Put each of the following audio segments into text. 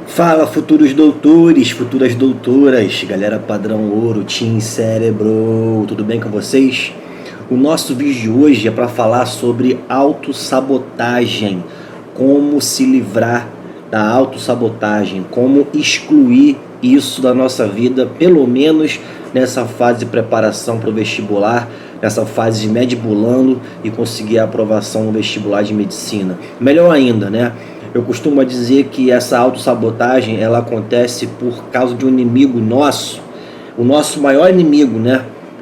Fala, futuros doutores, futuras doutoras, galera padrão ouro, Team Cérebro, tudo bem com vocês? O nosso vídeo de hoje é para falar sobre autossabotagem, como se livrar da autossabotagem, como excluir isso da nossa vida, pelo menos nessa fase de preparação para o vestibular, nessa fase de medibulando e conseguir a aprovação no vestibular de medicina. Melhor ainda, né? Eu costumo dizer que essa autossabotagem, ela acontece por causa de um inimigo nosso, o nosso maior inimigo, né?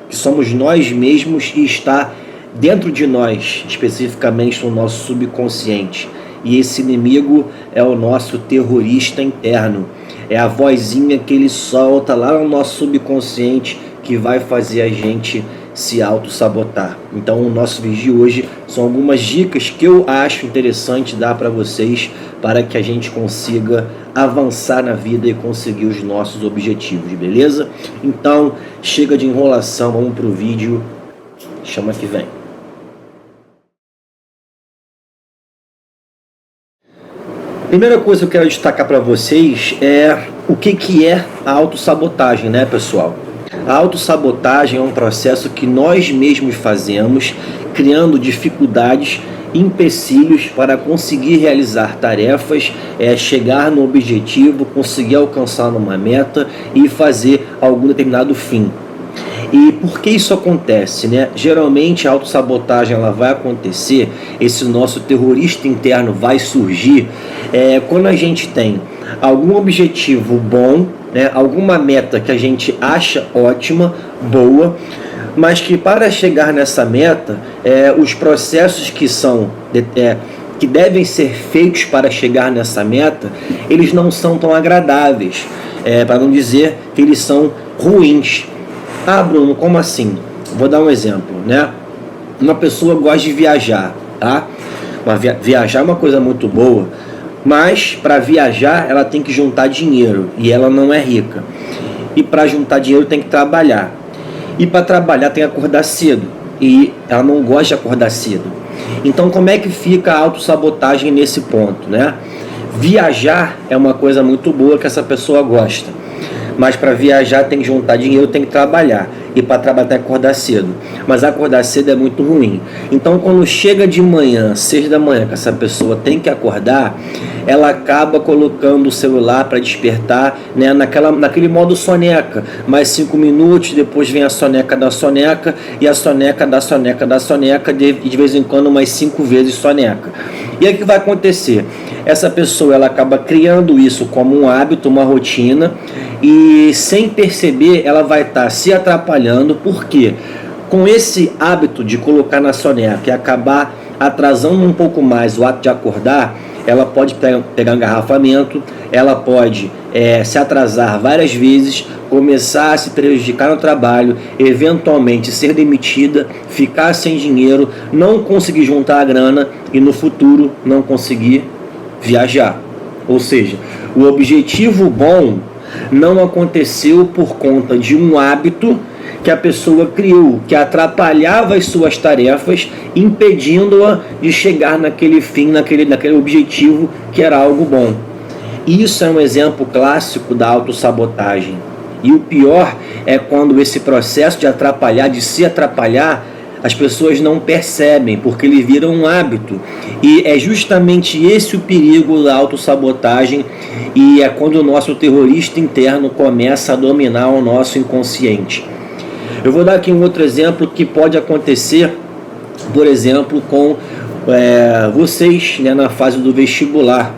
Que somos nós mesmos e está dentro de nós, especificamente no nosso subconsciente. E esse inimigo é o nosso terrorista interno. É a vozinha que ele solta lá no nosso subconsciente que vai fazer a gente se auto-sabotar. Então o nosso vídeo de hoje são algumas dicas que eu acho interessante dar para vocês para que a gente consiga avançar na vida e conseguir os nossos objetivos, beleza? Então chega de enrolação, vamos pro vídeo, chama que vem. Primeira coisa que eu quero destacar para vocês é o que é a autossabotagem, né, pessoal? A autossabotagem é um processo que nós mesmos fazemos, criando dificuldades, empecilhos para conseguir realizar tarefas, chegar no objetivo, conseguir alcançar uma meta e fazer algum determinado fim. E por que isso acontece, né? Geralmente a autossabotagem ela vai acontecer, esse nosso terrorista interno vai surgir quando a gente tem algum objetivo bom, né? Alguma meta que a gente acha ótima, boa, mas que para chegar nessa meta, os processos que devem ser feitos para chegar nessa meta, eles não são tão agradáveis, para não dizer que eles são ruins. Ah, Bruno, como assim? Vou dar um exemplo, né? Uma pessoa gosta de viajar, tá? Viajar é uma coisa muito boa, mas para viajar ela tem que juntar dinheiro e ela não é rica. E para juntar dinheiro tem que trabalhar. E para trabalhar tem que acordar cedo e ela não gosta de acordar cedo. Então como é que fica a autossabotagem nesse ponto, né? Viajar é uma coisa muito boa que essa pessoa gosta. Mas para viajar tem que juntar dinheiro, tem que trabalhar. E para trabalhar tem que acordar cedo. Mas acordar cedo é muito ruim. Então quando chega de manhã, 6 da manhã, que essa pessoa tem que acordar, ela acaba colocando o celular para despertar, né, naquele modo soneca. Mais 5 minutos, depois vem a soneca da soneca, e a soneca da soneca da soneca, de vez em quando mais 5 vezes soneca. E aí o que vai acontecer? Essa pessoa ela acaba criando isso como um hábito, uma rotina, e sem perceber ela vai estar se atrapalhando, porque com esse hábito de colocar na soneca e acabar atrasando um pouco mais o ato de acordar, ela pode pegar engarrafamento, ela pode se atrasar várias vezes, começar a se prejudicar no trabalho, eventualmente ser demitida, ficar sem dinheiro, não conseguir juntar a grana e no futuro não conseguir viajar. Ou seja, o objetivo bom não aconteceu por conta de um hábito que a pessoa criou, que atrapalhava as suas tarefas, impedindo-a de chegar naquele fim, naquele objetivo que era algo bom. Isso é um exemplo clássico da autossabotagem. E o pior é quando esse processo de se atrapalhar, as pessoas não percebem, porque ele vira um hábito. E é justamente esse o perigo da autossabotagem, e é quando o nosso terrorista interno começa a dominar o nosso inconsciente. Eu vou dar aqui um outro exemplo que pode acontecer, por exemplo, com vocês, né, na fase do vestibular.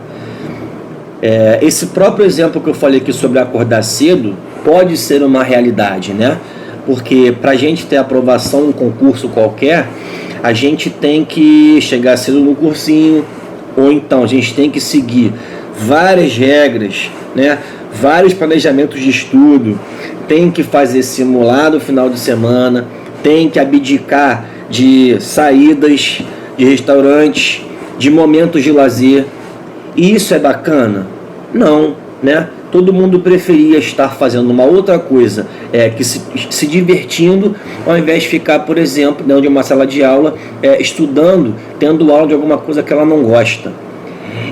Esse próprio exemplo que eu falei aqui sobre acordar cedo pode ser uma realidade, né? Porque para a gente ter aprovação em um concurso qualquer, a gente tem que chegar cedo no cursinho, ou então a gente tem que seguir várias regras, né? Vários planejamentos de estudo, tem que fazer simulado no final de semana, tem que abdicar de saídas de restaurantes, de momentos de lazer. E isso é bacana? Não, né? todo mundo preferia estar fazendo uma outra coisa, que se divertindo, ao invés de ficar, por exemplo, dentro de uma sala de aula, estudando, tendo aula de alguma coisa que ela não gosta.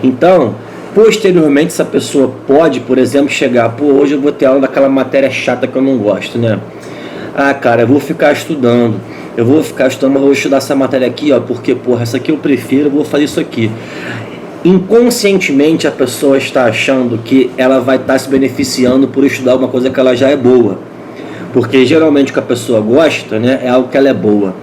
Então, posteriormente, essa pessoa pode, por exemplo, chegar, pô, hoje eu vou ter aula daquela matéria chata que eu não gosto, né? Ah, cara, eu vou ficar estudando, mas eu vou estudar essa matéria aqui, ó, porque, porra, essa aqui eu prefiro, eu vou fazer isso aqui. Inconscientemente a pessoa está achando que ela vai estar se beneficiando por estudar uma coisa que ela já é boa, porque geralmente o que a pessoa gosta, né, é algo que ela é boa,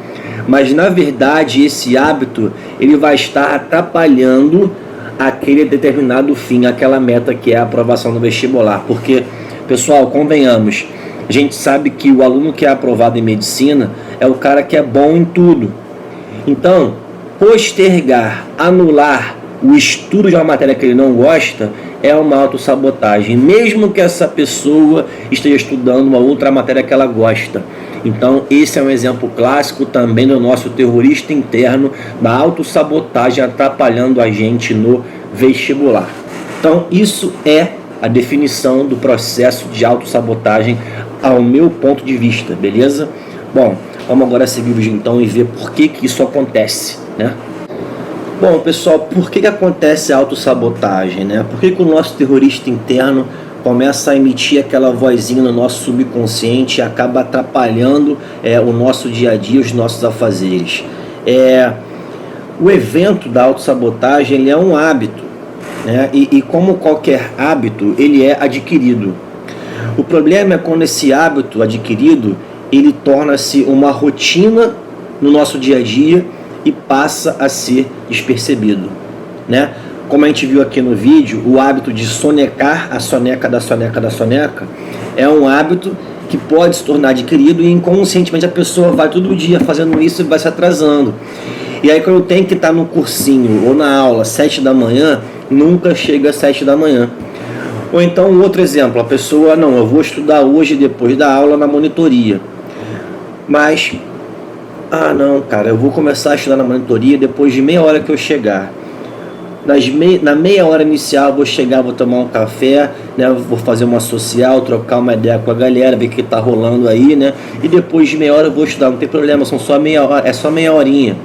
mas na verdade esse hábito ele vai estar atrapalhando aquele determinado fim, aquela meta que é a aprovação no vestibular, porque, pessoal, convenhamos, a gente sabe que o aluno que é aprovado em medicina é o cara que é bom em tudo. Então, postergar, anular o estudo de uma matéria que ele não gosta é uma autossabotagem, mesmo que essa pessoa esteja estudando uma outra matéria que ela gosta. Então, esse é um exemplo clássico também do nosso terrorista interno, da autossabotagem atrapalhando a gente no vestibular. Então, isso é a definição do processo de autossabotagem ao meu ponto de vista, beleza? Bom, vamos agora seguir o vídeo então e ver por que isso acontece, né? Bom, pessoal, por que acontece a autossabotagem, né? Por que o nosso terrorista interno começa a emitir aquela vozinha no nosso subconsciente e acaba atrapalhando o nosso dia a dia, os nossos afazeres? O evento da autossabotagem, ele é um hábito, né? E como qualquer hábito, ele é adquirido. O problema é quando esse hábito adquirido, ele torna-se uma rotina no nosso dia a dia e passa a ser despercebido, né? Como a gente viu aqui no vídeo, o hábito de sonecar, a soneca da soneca da soneca, é um hábito que pode se tornar adquirido e inconscientemente a pessoa vai todo dia fazendo isso e vai se atrasando. E aí quando tem que estar no cursinho ou na aula 7 da manhã, nunca chega às 7 da manhã. Ou então outro exemplo, a pessoa, não, eu vou estudar hoje depois da aula na monitoria. Mas, não, cara, eu vou começar a estudar na monitoria depois de meia hora que eu chegar. Na meia hora inicial eu vou chegar, vou tomar um café, né, vou fazer uma social, trocar uma ideia com a galera, ver o que tá rolando aí, né? E depois de meia hora eu vou estudar, não tem problema, são só meia hora, é só meia horinha.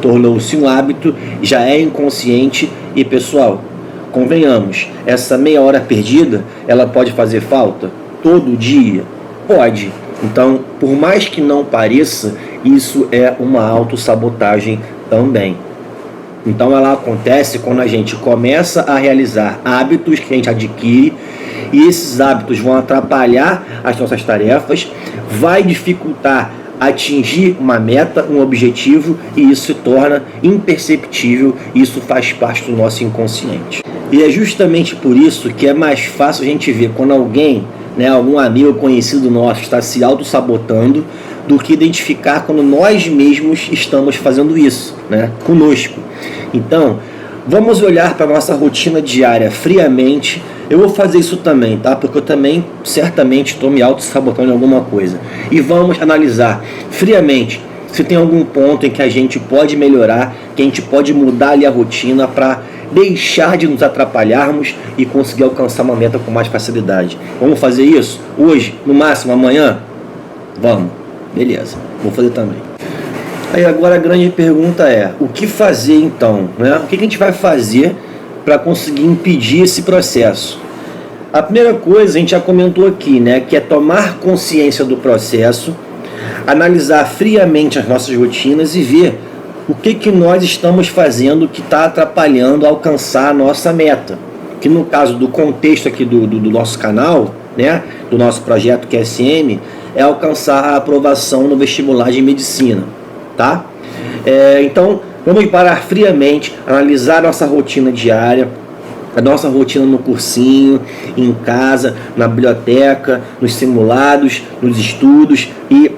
Tornou-se um hábito, já é inconsciente e, pessoal, convenhamos, essa meia hora perdida, ela pode fazer falta todo dia? Pode. Então, por mais que não pareça, isso é uma autossabotagem também. Então ela acontece quando a gente começa a realizar hábitos que a gente adquire e esses hábitos vão atrapalhar as nossas tarefas, vai dificultar atingir uma meta, um objetivo, e isso se torna imperceptível, isso faz parte do nosso inconsciente. E é justamente por isso que é mais fácil a gente ver quando alguém, né, algum amigo conhecido nosso está se auto-sabotando, do que identificar quando nós mesmos estamos fazendo isso, né, conosco. Então, vamos olhar para a nossa rotina diária friamente. Eu vou fazer isso também, tá? Porque eu também certamente estou me auto-sabotando em alguma coisa. E vamos analisar friamente se tem algum ponto em que a gente pode melhorar, que a gente pode mudar ali a rotina para deixar de nos atrapalharmos e conseguir alcançar uma meta com mais facilidade. Vamos fazer isso hoje, no máximo amanhã? Vamos. Beleza, vou fazer também. Aí agora a grande pergunta é, o que fazer então, né? O que a gente vai fazer para conseguir impedir esse processo? A primeira coisa a gente já comentou aqui, né? Que é tomar consciência do processo, analisar friamente as nossas rotinas e ver o que nós estamos fazendo que está atrapalhando a alcançar a nossa meta. Que no caso do contexto aqui do nosso canal, né? Do nosso projeto QSM, é alcançar a aprovação no vestibular de medicina, tá? Então, vamos parar friamente, analisar nossa rotina diária, a nossa rotina no cursinho, em casa, na biblioteca, nos simulados, nos estudos e,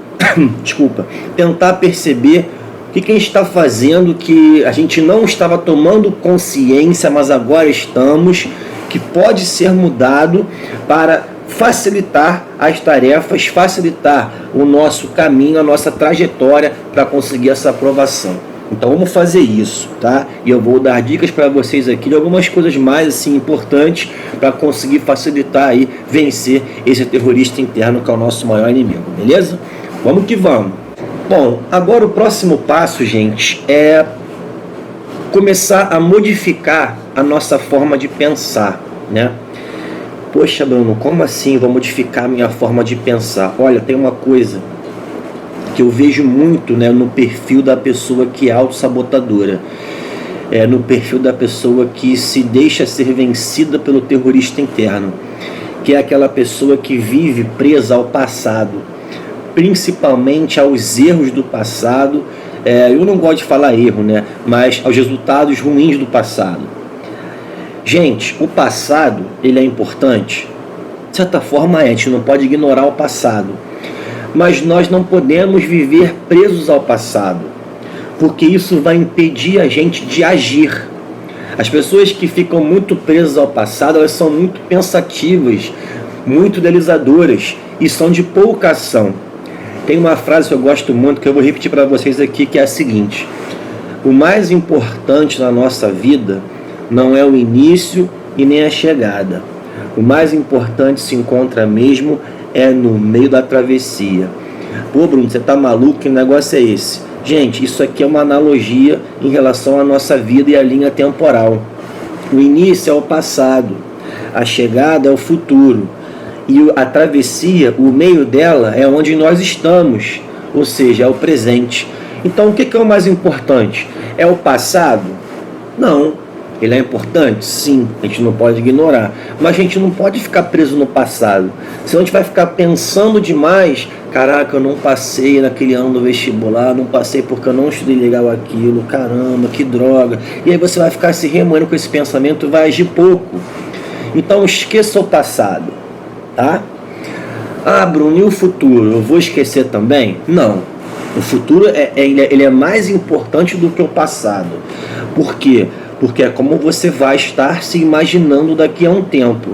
tentar perceber o que a gente está fazendo que a gente não estava tomando consciência, mas agora estamos, que pode ser mudado para facilitar as tarefas, facilitar o nosso caminho, a nossa trajetória para conseguir essa aprovação. Então vamos fazer isso, tá? E eu vou dar dicas para vocês aqui de algumas coisas mais assim importantes para conseguir facilitar aí vencer esse terrorista interno que é o nosso maior inimigo, beleza? Vamos que vamos. Bom, agora o próximo passo, gente, é começar a modificar a nossa forma de pensar, né? Poxa, Bruno, como assim vou modificar a minha forma de pensar? Olha, tem uma coisa que eu vejo muito, né, no perfil da pessoa que é autossabotadora, no perfil da pessoa que se deixa ser vencida pelo terrorista interno, que é aquela pessoa que vive presa ao passado, principalmente aos erros do passado. Eu não gosto de falar erro, né, mas aos resultados ruins do passado. Gente, o passado, ele é importante? De certa forma a gente não pode ignorar o passado. Mas nós não podemos viver presos ao passado, porque isso vai impedir a gente de agir. As pessoas que ficam muito presas ao passado, elas são muito pensativas, muito idealizadoras e são de pouca ação. Tem uma frase que eu gosto muito, que eu vou repetir para vocês aqui, que é a seguinte: o mais importante na nossa vida não é o início e nem a chegada. O mais importante se encontra mesmo no meio da travessia. Pô, Bruno, você tá maluco? Que negócio é esse? Gente, isso aqui é uma analogia em relação à nossa vida e à linha temporal. O início é o passado, a chegada é o futuro, e a travessia, o meio dela, é onde nós estamos, ou seja, é o presente. Então, o que é o mais importante? É o passado? Não. Ele é importante? Sim, a gente não pode ignorar. Mas a gente não pode ficar preso no passado. Senão a gente vai ficar pensando demais. Caraca, eu não passei naquele ano do vestibular, não passei porque eu não estudei legal aquilo, caramba, que droga. E aí você vai ficar se remoendo com esse pensamento e vai agir pouco. Então esqueça o passado, tá? Ah, Bruno, e o futuro? Eu vou esquecer também? Não. O futuro ele é mais importante do que o passado. Por quê? Porque é como você vai estar se imaginando daqui a um tempo.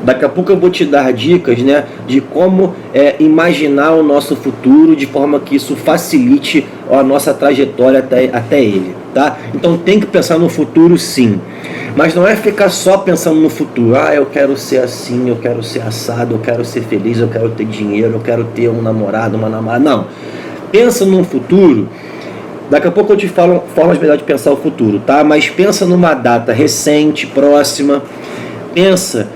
Daqui a pouco eu vou te dar dicas, né, de como imaginar o nosso futuro de forma que isso facilite a nossa trajetória até ele, tá? Então tem que pensar no futuro, sim. Mas não é ficar só pensando no futuro. Ah, eu quero ser assim, eu quero ser assado, eu quero ser feliz, eu quero ter dinheiro, eu quero ter um namorado, uma namorada. Não. Pensa num futuro. Daqui a pouco eu te falo formas melhores de pensar o futuro, tá? Mas pensa numa data recente, próxima. Pensa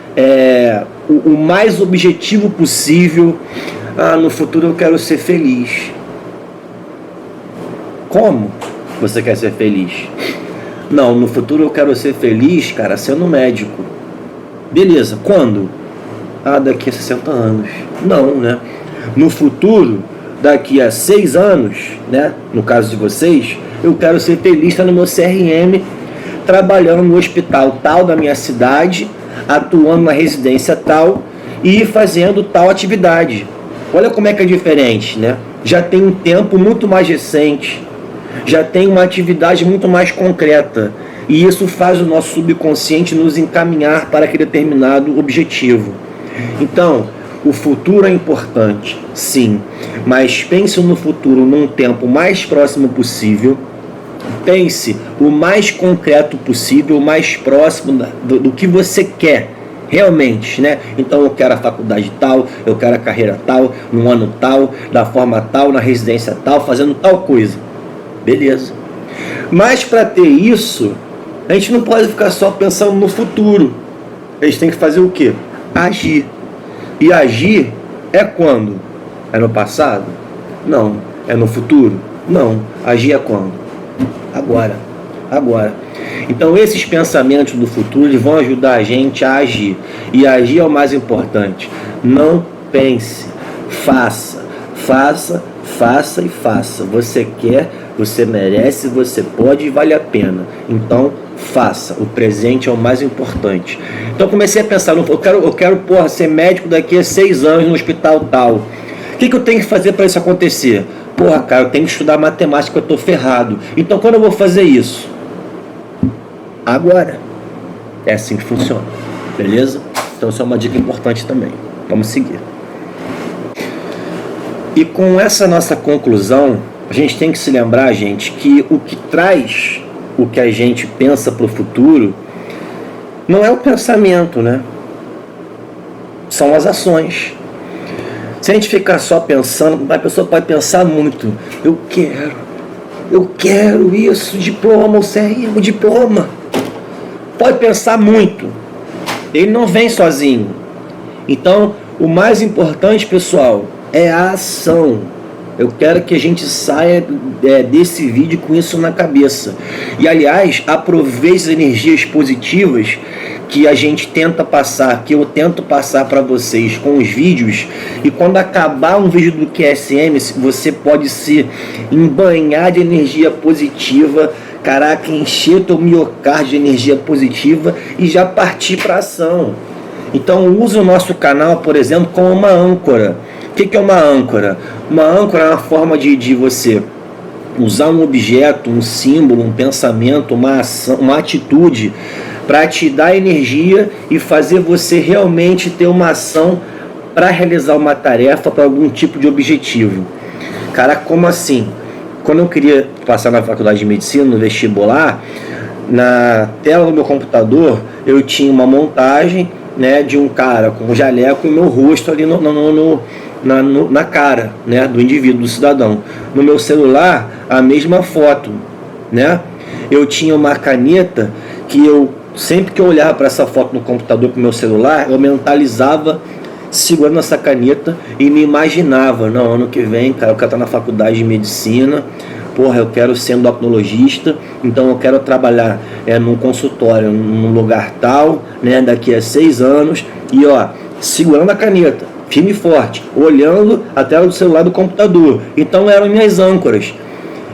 o mais objetivo possível. Ah, no futuro eu quero ser feliz. Como você quer ser feliz? Não, no futuro eu quero ser feliz, cara, sendo médico. Beleza, quando? Ah, daqui a 60 anos. Não, né? No futuro, daqui a 6 anos, né, no caso de vocês, eu quero ser feliz no meu CRM, trabalhando no hospital tal da minha cidade, atuando na residência tal e fazendo tal atividade. Olha como é que é diferente, né? Já tem um tempo muito mais recente, já tem uma atividade muito mais concreta, e isso faz o nosso subconsciente nos encaminhar para aquele determinado objetivo. Então, o futuro é importante, sim, mas pense no futuro num tempo mais próximo possível. Pense o mais concreto possível, o mais próximo do que você quer realmente, né? Então eu quero a faculdade tal, eu quero a carreira tal, no ano tal, da forma tal, na residência tal, fazendo tal coisa. Beleza. Mas para ter isso, a gente não pode ficar só pensando no futuro. A gente tem que fazer o quê? Agir. E agir é quando? É no passado? Não. É no futuro? Não. Agir é quando? Agora. Agora. Então esses pensamentos do futuro eles vão ajudar a gente a agir. E agir é o mais importante. Não pense. Faça. Faça, faça e faça. Você quer, você merece, você pode e vale a pena. Então faça. O presente é o mais importante. Então comecei a pensar, eu quero ser médico daqui a 6 anos no hospital tal. O que eu tenho que fazer para isso acontecer? Cara, eu tenho que estudar matemática, eu estou ferrado. Então quando eu vou fazer isso? Agora. É assim que funciona. Beleza? Então isso é uma dica importante também. Vamos seguir. E com essa nossa conclusão, a gente tem que se lembrar, gente, que o que traz o que a gente pensa para o futuro não é o pensamento, né? São as ações. Se a gente ficar só pensando, a pessoa pode pensar muito. Eu quero isso, diploma, o CRM, diploma. Pode pensar muito. Ele não vem sozinho. Então, o mais importante, pessoal, é a ação. Eu quero que a gente saia desse vídeo com isso na cabeça. E, aliás, aproveite as energias positivas que a gente tenta passar, que eu tento passar para vocês com os vídeos. E quando acabar um vídeo do QSM, você pode se embanhar de energia positiva. Caraca, encher teu miocárdio de energia positiva e já partir para ação. Então use o nosso canal, por exemplo, como uma âncora. O que é uma âncora? Uma âncora é uma forma de você usar um objeto, um símbolo, um pensamento, uma ação, uma atitude para te dar energia e fazer você realmente ter uma ação para realizar uma tarefa, para algum tipo de objetivo. Cara, como assim? Quando eu queria passar na faculdade de medicina, no vestibular, na tela do meu computador eu tinha uma montagem, né, de um cara com um jaleco e meu rosto ali na cara, né, do indivíduo, do cidadão. No meu celular, a mesma foto, né? Eu tinha uma caneta que eu, sempre que eu olhava para essa foto no computador com o meu celular, eu mentalizava segurando essa caneta e me imaginava, não, ano que vem, cara, eu quero estar na faculdade de medicina, porra, eu quero ser endocrinologista, então eu quero trabalhar num consultório, num lugar tal, né, daqui a 6 anos, e ó, segurando a caneta, firme e forte, olhando a tela do celular do computador. Então eram minhas âncoras.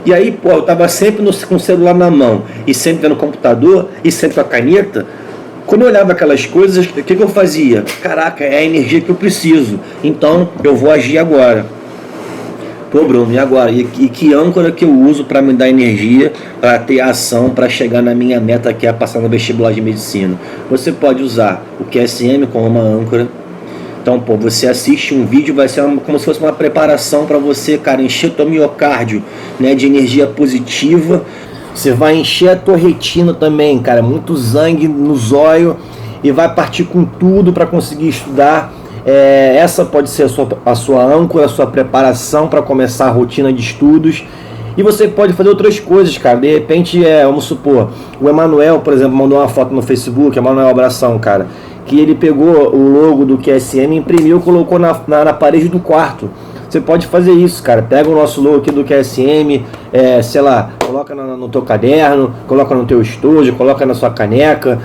E aí, pô, eu tava sempre com o celular na mão, e sempre vendo o computador, e sempre com a caneta. Quando eu olhava aquelas coisas, o que eu fazia? Caraca, é a energia que eu preciso, então eu vou agir agora. Pô, Bruno, e agora? E que âncora que eu uso para me dar energia, para ter ação, para chegar na minha meta, que é passar no vestibular de medicina? Você pode usar o QSM como uma âncora. Então, pô, você assiste um vídeo, vai ser como se fosse uma preparação para você, cara, encher teu miocárdio, né, de energia positiva. Você vai encher a tua retina também, cara, muito sangue no zóio, e vai partir com tudo para conseguir estudar. Essa pode ser a sua âncora, a sua preparação para começar a rotina de estudos. E você pode fazer outras coisas, cara. De repente, vamos supor, o Emanuel, por exemplo, mandou uma foto no Facebook, Emanuel Abração, cara, que ele pegou o logo do QSM, imprimiu e colocou na parede do quarto. Você pode fazer isso, cara. Pega o nosso logo aqui do QSM, sei lá, coloca no teu caderno, coloca no teu estojo, coloca na sua caneca.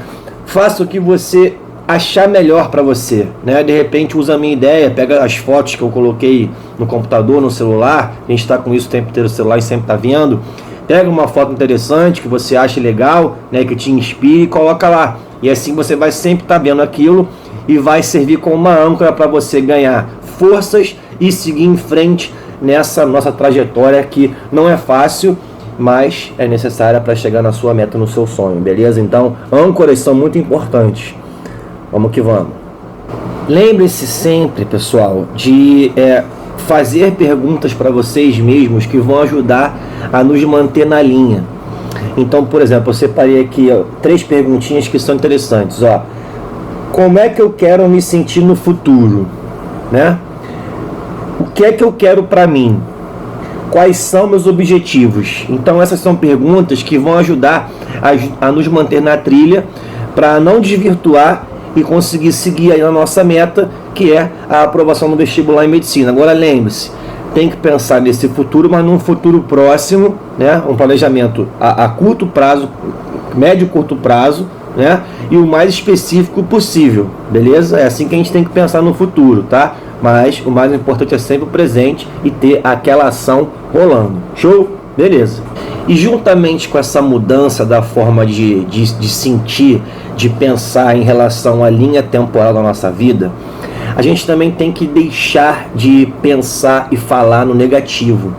Faça o que você achar melhor para você, né? De repente usa a minha ideia, pega as fotos que eu coloquei no computador, no celular. A gente está com isso o tempo inteiro no celular e sempre está vendo. Pega uma foto interessante que você acha legal, né, que te inspire, e coloca lá. E assim você vai sempre estar vendo aquilo e vai servir como uma âncora para você ganhar forças e seguir em frente nessa nossa trajetória, que não é fácil, mas é necessária para chegar na sua meta, no seu sonho, beleza? Então, âncoras são muito importantes. Vamos que vamos. Lembre-se sempre, pessoal, de fazer perguntas para vocês mesmos que vão ajudar a nos manter na linha. Então, por exemplo, eu separei aqui 3 perguntinhas que são interessantes. Como é que eu quero me sentir no futuro, né? O que é que eu quero para mim? Quais são meus objetivos? Então essas são perguntas que vão ajudar a nos manter na trilha, para não desvirtuar e conseguir seguir aí a nossa meta, que é a aprovação no vestibular em medicina. Agora lembre-se, tem que pensar nesse futuro, mas num futuro próximo, né? Um planejamento a curto prazo, médio e curto prazo, né? E o mais específico possível, beleza? É assim que a gente tem que pensar no futuro, tá? Mas o mais importante é sempre o presente e ter aquela ação rolando. Show? Beleza. E juntamente com essa mudança da forma de sentir, de pensar em relação à linha temporal da nossa vida, a gente também tem que deixar de pensar e falar no negativo,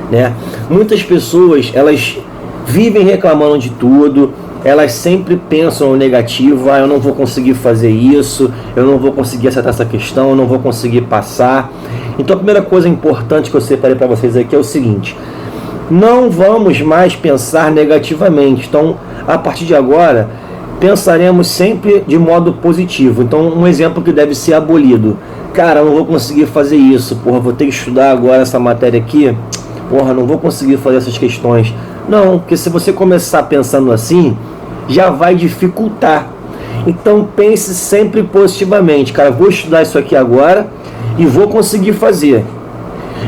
né? Muitas pessoas, elas vivem reclamando de tudo, elas sempre pensam no negativo. Eu não vou conseguir fazer isso, eu não vou conseguir acertar essa questão, eu não vou conseguir passar. Então a primeira coisa importante que eu separei para vocês aqui é o seguinte: não vamos mais pensar negativamente. Então, a partir de agora, pensaremos sempre de modo positivo. Então, um exemplo que deve ser abolido: cara, não vou conseguir fazer isso, porra, vou ter que estudar agora essa matéria aqui, porra, não vou conseguir fazer essas questões. Não, porque se você começar pensando assim, já vai dificultar. Então pense sempre positivamente: cara, vou estudar isso aqui agora e vou conseguir fazer.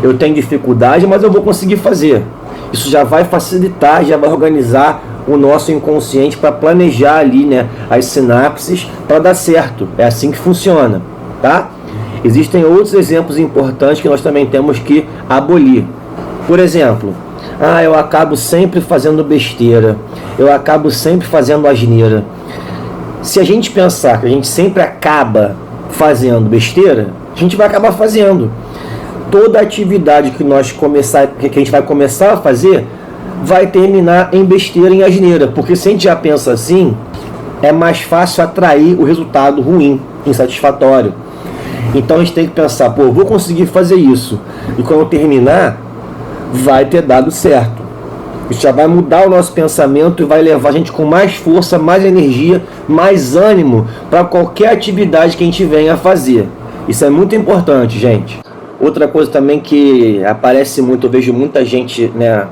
Eu tenho dificuldade, mas eu vou conseguir fazer. Isso já vai facilitar, já vai organizar o nosso inconsciente para planejar ali, né, as sinapses para dar certo. É assim que funciona, tá? Existem outros exemplos importantes que nós também temos que abolir. Por exemplo, eu acabo sempre fazendo besteira, eu acabo sempre fazendo asneira. Se a gente pensar que a gente sempre acaba fazendo besteira, a gente vai acabar fazendo. Toda atividade que a gente vai começar a fazer vai terminar em besteira, em asneira, porque se a gente já pensa assim, é mais fácil atrair o resultado ruim, insatisfatório. Então a gente tem que pensar: pô, eu vou conseguir fazer isso, e quando eu terminar, vai ter dado certo. Isso já vai mudar o nosso pensamento e vai levar a gente com mais força, mais energia, mais ânimo para qualquer atividade que a gente venha a fazer. Isso é muito importante, gente. Outra coisa também que aparece muito, eu vejo muita gente, né,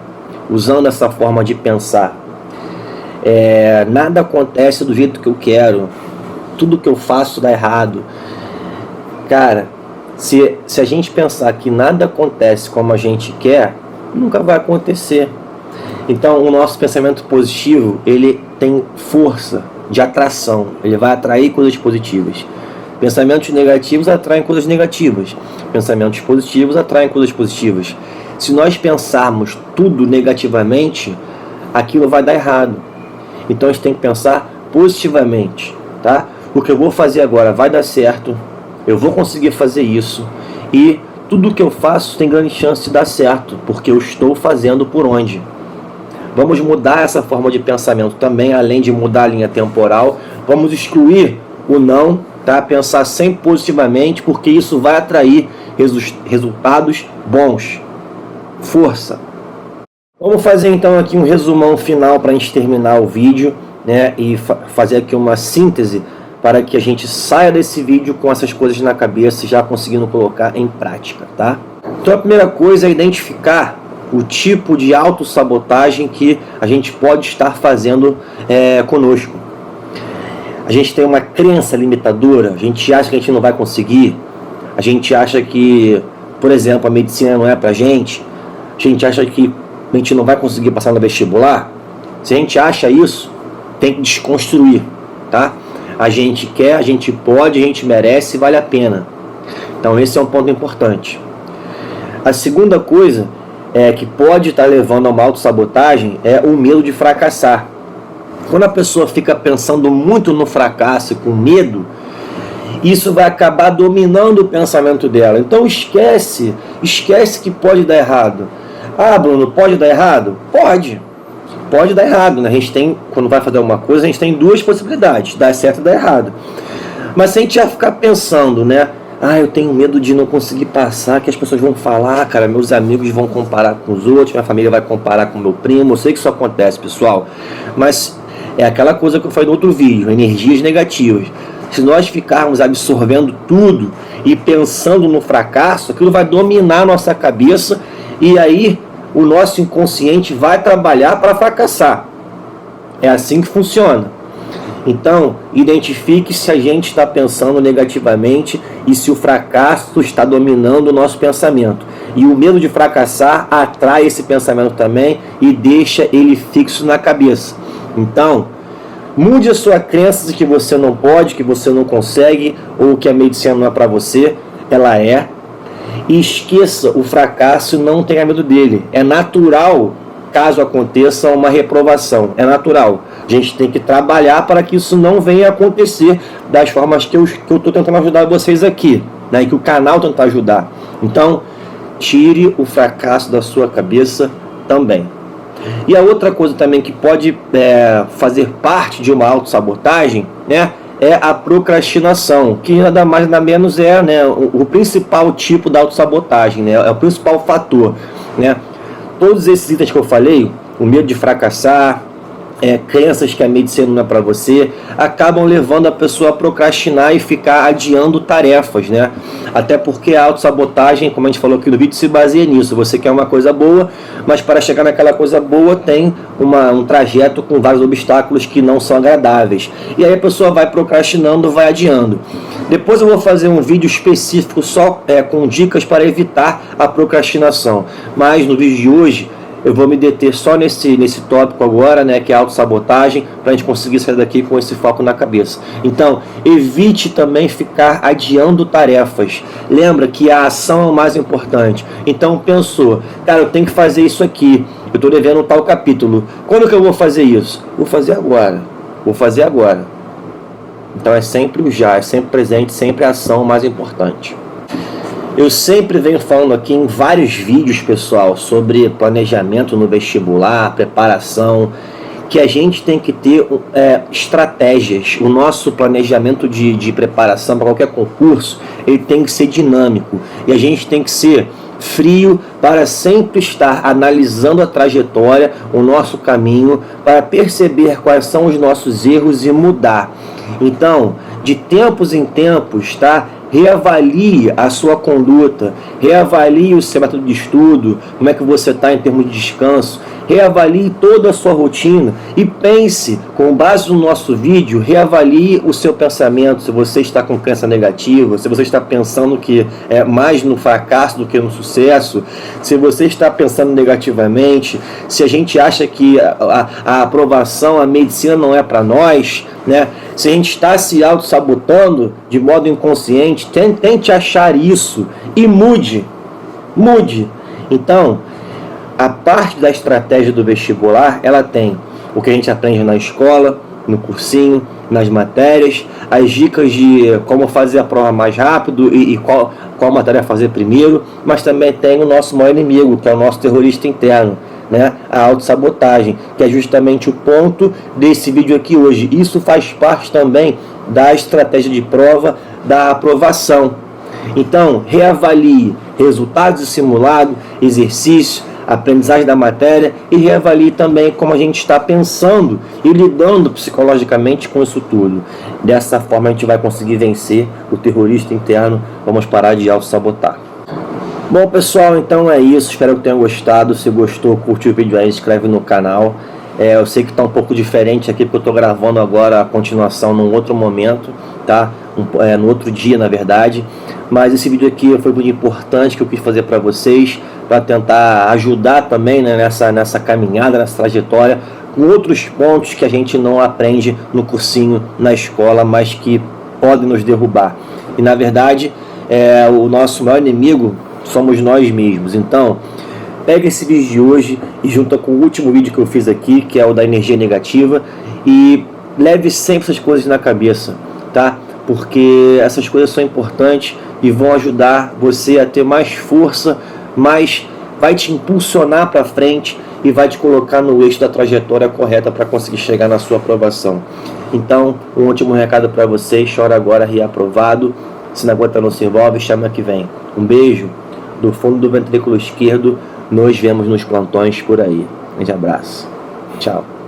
usando essa forma de pensar: nada acontece do jeito que eu quero, tudo que eu faço dá errado. Cara, se a gente pensar que nada acontece como a gente quer, nunca vai acontecer. Então o nosso pensamento positivo, ele tem força de atração, ele vai atrair coisas positivas. Pensamentos negativos atraem coisas negativas, pensamentos positivos atraem coisas positivas. Se nós pensarmos tudo negativamente, aquilo vai dar errado. Então a gente tem que pensar positivamente, tá? O que eu vou fazer agora vai dar certo, eu vou conseguir fazer isso, e tudo que eu faço tem grande chance de dar certo, porque eu estou fazendo por onde. Vamos mudar essa forma de pensamento também, além de mudar a linha temporal. Vamos excluir o não, tá? Pensar sempre positivamente, porque isso vai atrair resultados bons. Força! Vamos fazer então aqui um resumão final para a gente terminar o vídeo, né? E fazer aqui uma síntese para que a gente saia desse vídeo com essas coisas na cabeça e já conseguindo colocar em prática, tá? Então a primeira coisa é identificar o tipo de autossabotagem que a gente pode estar fazendo conosco. A gente tem uma crença limitadora, a gente acha que a gente não vai conseguir, a gente acha que, por exemplo, a medicina não é pra gente, a gente acha que a gente não vai conseguir passar no vestibular. Se a gente acha isso, tem que desconstruir, tá? A gente quer, a gente pode, a gente merece e vale a pena. Então esse é um ponto importante. A segunda coisa que pode estar levando a uma autossabotagem é o medo de fracassar. Quando a pessoa fica pensando muito no fracasso e com medo, isso vai acabar dominando o pensamento dela. Então esquece que pode dar errado. Bruno, pode dar errado? Pode dar errado, né? A gente tem, quando vai fazer alguma coisa, a gente tem duas possibilidades: dar certo e dar errado. Mas se a gente já ficar pensando, né? Eu tenho medo de não conseguir passar, que as pessoas vão falar, cara, meus amigos vão comparar com os outros, minha família vai comparar com meu primo. Eu sei que isso acontece, pessoal, mas é aquela coisa que eu falei no outro vídeo: energias negativas. Se nós ficarmos absorvendo tudo e pensando no fracasso, aquilo vai dominar a nossa cabeça, e aí o nosso inconsciente vai trabalhar para fracassar. É assim que funciona. Então, identifique se a gente está pensando negativamente e se o fracasso está dominando o nosso pensamento. E o medo de fracassar atrai esse pensamento também e deixa ele fixo na cabeça. Então, mude a sua crença de que você não pode, que você não consegue, ou que a medicina não é para você. Ela é. E esqueça o fracasso e não tenha medo dele. É natural, caso aconteça uma reprovação. É natural. A gente tem que trabalhar para que isso não venha a acontecer das formas que eu estou tentando ajudar vocês aqui, né? E que o canal tenta ajudar. Então, tire o fracasso da sua cabeça também. E a outra coisa também que pode fazer parte de uma autossabotagem, né, é a procrastinação, que nada mais nada menos o principal tipo da autossabotagem, né, é o principal fator, né? todos esses itens que eu falei, o medo de fracassar, crenças que a medicina não é para você, acabam levando a pessoa a procrastinar e ficar adiando tarefas, né? Até porque a autossabotagem, como a gente falou aqui no vídeo, se baseia nisso. Você quer uma coisa boa, mas para chegar naquela coisa boa tem um trajeto com vários obstáculos que não são agradáveis. E aí a pessoa vai procrastinando, vai adiando. Depois eu vou fazer um vídeo específico só com dicas para evitar a procrastinação. Mas no vídeo de hoje eu vou me deter só nesse tópico agora, né, que é a autossabotagem, para a gente conseguir sair daqui com esse foco na cabeça. Então, evite também ficar adiando tarefas. Lembra que a ação é o mais importante. Então, pensou, cara, eu tenho que fazer isso aqui, eu estou devendo um tal capítulo. Quando que eu vou fazer isso? Vou fazer agora. Vou fazer agora. Então, é sempre o já, é sempre presente, sempre a ação mais importante. Eu sempre venho falando aqui em vários vídeos, pessoal, sobre planejamento no vestibular, preparação, que a gente tem que ter estratégias. O nosso planejamento de preparação para qualquer concurso, ele tem que ser dinâmico. E a gente tem que ser frio para sempre estar analisando a trajetória, o nosso caminho, para perceber quais são os nossos erros e mudar. Então, de tempos em tempos, tá? Reavalie a sua conduta, reavalie o seu método de estudo, como é que você está em termos de descanso, reavalie toda a sua rotina e pense, com base no nosso vídeo, reavalie o seu pensamento, se você está com crença negativa, se você está pensando que é mais no fracasso do que no sucesso, se você está pensando negativamente, se a gente acha que a aprovação, a medicina não é para nós, né? Se a gente está se auto-sabotando de modo inconsciente, tente achar isso e mude. Então, a parte da estratégia do vestibular, ela tem o que a gente aprende na escola, no cursinho, nas matérias, as dicas de como fazer a prova mais rápido e qual matéria fazer primeiro, mas também tem o nosso maior inimigo, que é o nosso terrorista interno, né? A autossabotagem, que é justamente o ponto desse vídeo aqui hoje. Isso faz parte também da estratégia de prova, da aprovação. Então, reavalie resultados de simulado, exercício, aprendizagem da matéria e reavalie também como a gente está pensando e lidando psicologicamente com isso tudo. Dessa forma a gente vai conseguir vencer o terrorista interno. Vamos parar de autossabotar. Bom, pessoal, então é isso. Espero que tenham gostado. Se gostou, curte o vídeo aí, se inscreve no canal. Eu sei que está um pouco diferente aqui, porque eu estou gravando agora a continuação num outro momento, tá? No outro dia, na verdade. Mas esse vídeo aqui foi muito importante que eu quis fazer para vocês, para tentar ajudar também, né, nessa caminhada, nessa trajetória, com outros pontos que a gente não aprende no cursinho, na escola, mas que podem nos derrubar. E na verdade, o nosso maior inimigo somos nós mesmos. Então, pega esse vídeo de hoje e junta com o último vídeo que eu fiz aqui, que é o da energia negativa, e leve sempre essas coisas na cabeça, tá? Porque essas coisas são importantes e vão ajudar você a ter mais força, vai te impulsionar para frente e vai te colocar no eixo da trajetória correta para conseguir chegar na sua aprovação. Então, um último recado para vocês: chora agora, reaprovado. Se não aguenta, não se envolve, chama que vem. Um beijo do fundo do ventrículo esquerdo. Nos vemos nos plantões por aí. Um grande abraço. Tchau.